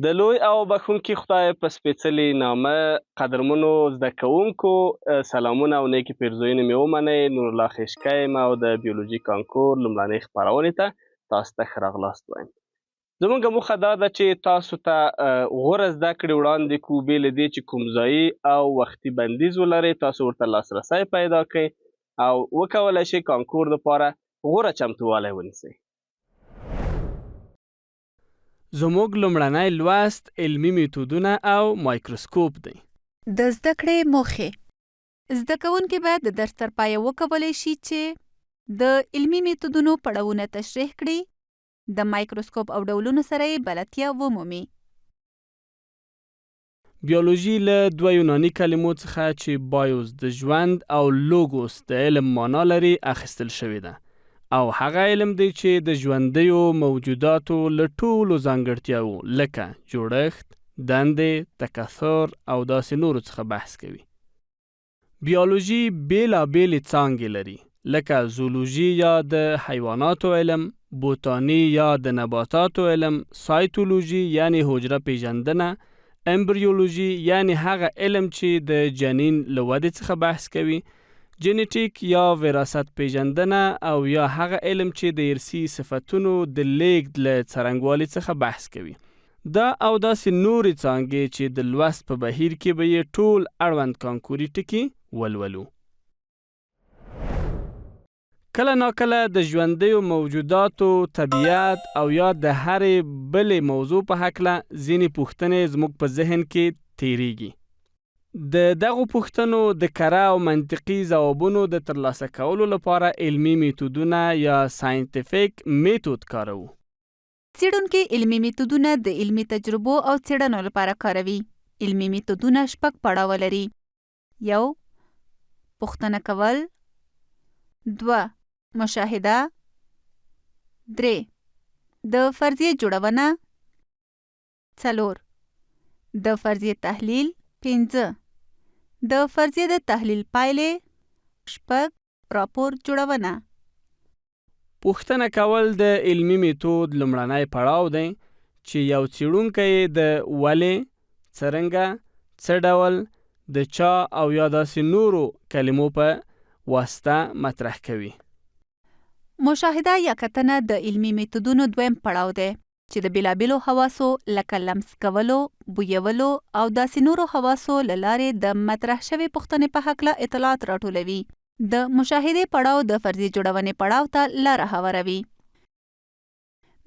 د لوی او بخښونکي خدای په سپېڅلي نامه قدرمنو زده کوونکو سلامونه او نیکې پیرزوینې مې ومنئ. نورالله خیشکه یم او د بیولوژي کانکور لومړنۍ خپرونې ته تاسو ته ښه راغلاست وایم. زموږ موخه دا ده چې تاسو ته غوره زده کړې وړاندې کړو، بې له دې چې کوم ځایي او وختي بندیز ولرئ تاسو ورته لاسرسی پیدا کړئ او وکولی شئ کانکور دپاره غوره چمتووالی ونیسئ. زموږ لومړنی لوست علمي میتودونه او مایکروسکوپ دی. د زده کړې موخې: زده کوونکي باید د درس تر پایه وکولی شي چې د علمي میتودونو پړاوونه تشریح کړي، د مایکروسکوپ او ډولونو سره یې بلدتیا ومومي. بیولوژي له دوه یوناني کلمو څخه چې بایوس د ژوند او لوګوس د علم معنا لري اخیستل شوې ده، او هغه علم دی چې د ژوندیو موجوداتو له ټولو ځانګړتیاوو لکه جوړښت، دندې، تکثر او داسې نورو څخه بحث کوي. بیولوژي بېلابېلې څانګې لري لکه زولوژي یا د حیواناتو علم، بوتاني یا د نباتاتو علم، سایتولوژي یعنی حجره پیژندنه، امبریولوژي یعنی هغه علم چې د جنین له ودې څخه بحث کوي، جنیټیک یا وراثت پیژندنه او یا هغه علم چې د ارثي صفتونو د لیږد له څرنګوالي څخه بحث کوي. دا او داسې نورې څانګې چې د لوست په بهیر کې به یې ټول اړوند کانکوري ټکي ولولو. کله ناکله د ژوندیو موجوداتو طبیعت او یا د هرې بلې موضوع په هکله ځینې پوښتنې زموږ په ذهن کې تیریږي. د دغو پوښتنو د کره او منطقي ځوابونو د ترلاسه کولو لپاره علمي میتودونه یا ساینتیفیک میتود کاروو. څېړونکي علمي میتودونه د علمي تجربو او څېړنو لپاره کاروي. علمي میتودونه 6 پړاوه لري. 1. پوښتنه کول. 2. مشاهده. 3. د فرضیې جوړونه. 4. د فرضیې تحلیل. 5. د فرضیې د تحلیل پایلې. 6. راپور جوړونه. پوښتنه کول د علمي میتود لومړنی پړاو دی چې یو څېړونکی د ولې، څرنګه، څه ډول، د چا او یا داسې نورو کلمو په واسطه مطرح کوي. مشاهده یا کتنه د علمي میتودونو دویم پړاو دی چې د بیلابیلو حواسو لکه لمس کولو، بویولو او داسې نورو حواسو له لارې د مطرح شوې پوښتنې په هکله اطلاعات راټولوي. د مشاهدې پړاو د فرضیې جوړونې پړاو ته لاره هواروي.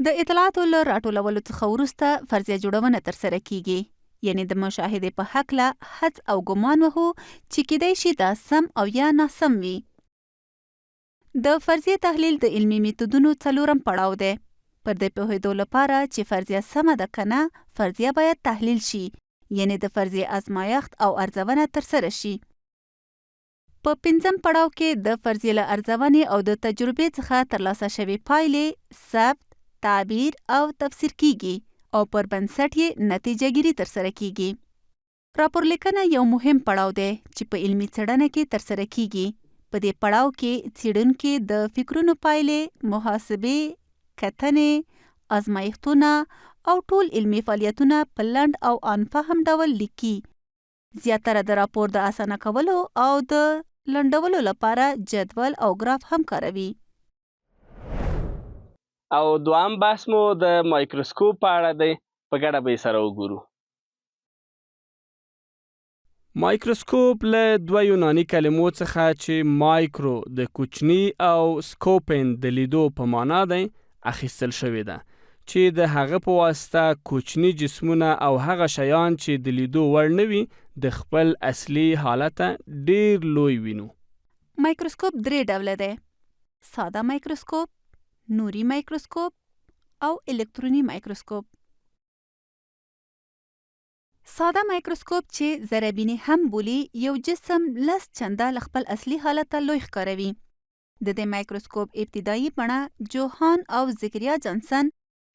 د اطلاعاتو له راټولولو څخه وروسته فرضیه جوړونه ترسره کیږي، یعنی د مشاهدې په هکله حدس او ګمان وهو چې کیدای شي دا سم او یا ناسم وي. د فرضیې تحلیل د علمي میتودونو 4م پړاو دی. پر دې پوهېدو لپاره چې فرضیه سمه ده که نه، فرضیه باید تحلیل شي، یعنی د فرضیې ازمایښت او ارزونه ترسره شي. په 5م پړاو کې د فرضیې له ارزونې او د تجربې څخه ترلاسه شوې پایلې ثبت، تعبیر او تفسیر کیږي او پر بنسټ یې نتیجه ګیري ترسره کیږي. راپور لیکنه یو مهم پړاو دی چې په علمي څېړنه کې ترسره کیږي. په دې پړاو کې څېړونکي د فکرونو پایلې، محاسبې، کتنې، ازمایښتونه او ټول علمي فعالیتونه په لنډ او عام فهم ډول لیکي. زیاتره د راپور د اسانه کولو او د لنډولو لپاره جدول او ګراف هم کاروي. او دوام بحث مو د مایکروسکوپ په اړه دی. په ګډه به یې سره وګورو. مایکروسکوپ له دوه یوناني کلمو څخه چې مایکرو د کوچني او سکوپین د لیدو په معنا دی اخیستل شوې ده، چې د هغه په واسطه کوچني جسمونه او هغه شیان چې د لیدو وړ نه وي د خپل اصلي حالته ډیر لوی وینو. مایکروسکوپ 3 ډوله دی: ساده مایکروسکوپ، نوري مایکروسکوپ او الکتروني مایکروسکوپ. ساده مایکروسکوپ چې ذرهبیني هم بولي، یو جسم 10 چنده له خپل اصلي حالته لوی ښکاروي. د دې مایکروسکوپ ابتدایي بڼه جوهان او زکریا جانسن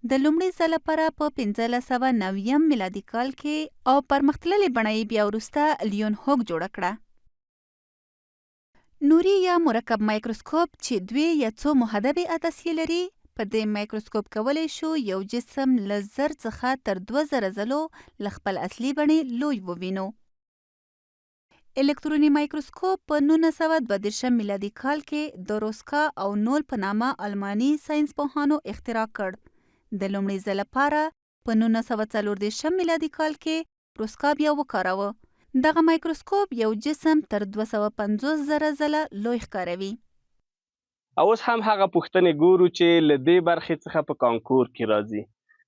د لومړي ځل لپاره په 1590 میلادي کال کې او پرمختللې بڼه یې بیا وروسته لیون هوګ جوړه کړه. نوري یا مرکب مایکروسکوپ چې 2 یا څو محدبې عدسیې لري، په دې مایکروسکوپ کولی شو یو جسم له 1000 څخه تر 2000 ځلو له خپل اصلي بڼې لوی ووینو. الکتروني مایکروسکوپ په 1932 میلادي کال کې د روسکا او نول په نامه الماني ساینسپوهانو اختراع کړ. د لومړي ځل لپاره په 1940 میلادي کال کې روسکا بیا وکاراوه. دغه مایکروسکوپ یو جسم تر 250,000 ځله لوی ښکاروي. اوس هم هغه پوښتنې ګورو چې له دې برخې څخه په کانکور کې راځي.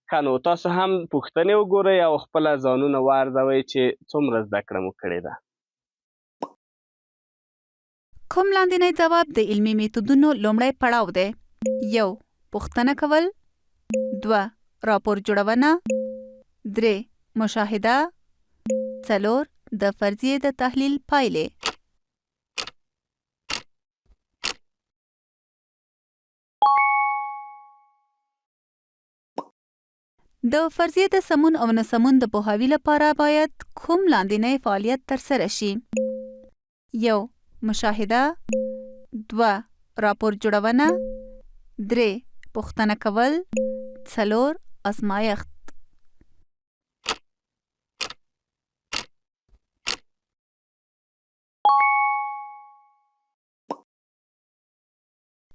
ښه نو تاسو هم پوښتنې وګورئ او خپله ځانونه وارزوئ چې څومره زده کړه مو کړې ده. کوم لاندینی ځواب د علمي میتودونو لومړی پړاو دی؟ 1. پوښتنه کول. 2. راپور جوړونه. 3. مشاهده. 4. د فرضیې د تحلیل پایلې. د فرضیې د سمون او نسمون د پوهاوي لپاره باید کوم لاندینی فعالیت ترسره شي؟ 1. مشاهده. 2. راپور جوړونه. 3. پوښتنه کول. 4. ازمایښت.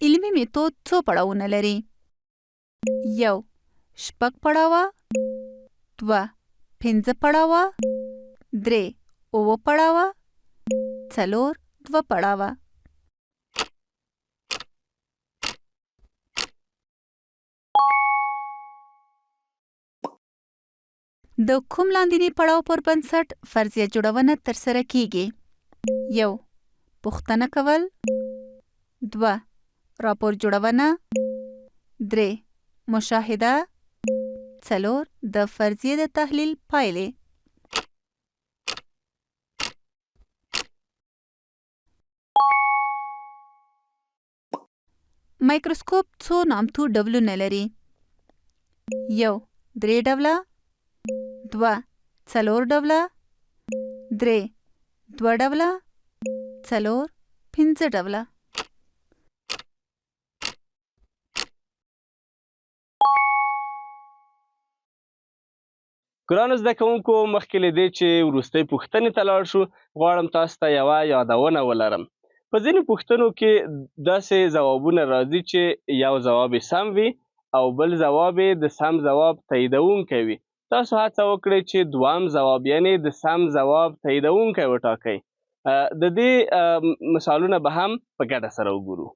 علمي میتود څو پړاوونه لري؟ 1. 6 پړاوه. 2. 5 پړاوه. 3. 9 پړاوه. 4. 2 پړاوه. د کوم لاندینی پړاو پر بنسټ فرضیه جوړونه ترسره کیږي؟ 1. پوښتنه کول. 2. راپور جوړونه. 3. مشاهده. 4. د فرضیې د تحلیل پایلې. مایکروسکوپ څو نامتو ډولونه لري؟ 1. 3 ډوله. 2. 4 ډوله. 3. 2 ډوله. 4. 5 ډوله. ګرانو زده کوونکو، مخکې له دې چې وروستۍ پوښتنې ته لاړ شو، غواړم تاسو ته یوه یادونه ولرم. په ځینې پوښتنو کې داسې ځوابونه راځي چې یو ځواب یې سم وي او بل ځواب یې د سم ځواب تاییدونکی وي. تاسو هڅه وکړئ چې دویم ځواب یعنې د سم ځواب تاییدونکی وټاکئ. د دې مثالونه به هم په ګډه سره وګورو.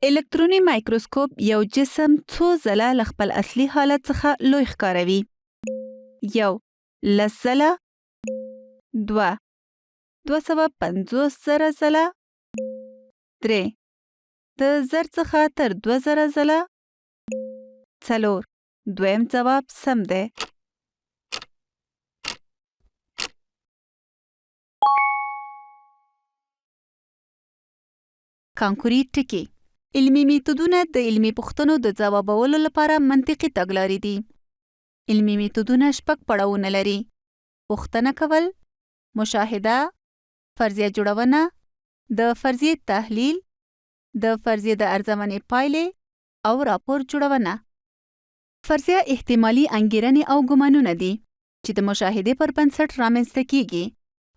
الکتروني مایکروسکوپ یو جسم څو ځله له خپل اصلي حالت څخه لوی ښکاروي؟ 1. 10 ځله. 2. 250,000 ځله. 3. د 1000 څخه تر 2000 ځله. 4. دویم ځواب سم دی. کانکوري ټکي. علمي میتودونه د علمي پوښتنو د ځوابولو لپاره منطقي تګلارې دي. علمي میتودونه 6 پړاوونه لري. پوښتنه کول. مشاهده. فرضیه جوړونه. د فرضیې تحلیل. د فرضیې د ارزونې پایلې او راپور جوړونه. فرضیه احتمالي انګیرنې او ګمانونه دي چې د مشاهدې پر بنسټ رامنځته کیږي.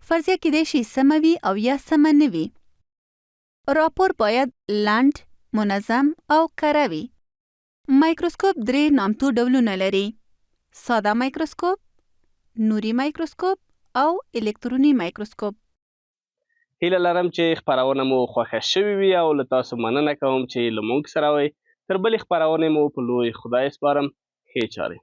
فرضیه کیدای شي سمه وي او یا سمه نه وي. راپور باید لنډ، منظم او کره وي. مایکروسکوپ 3 نامتو ډولونه لري: ساده مایکروسکوپ، نوري مایکروسکوپ او الکتروني مایکروسکوپ. هیله لرم چې خپرونه مو خوښه شوې وي او له تاسو مننه کوم چې له موږ سره وئ. تر بلې خپرونې مو په لوی خدای سپارم. ښې چارې.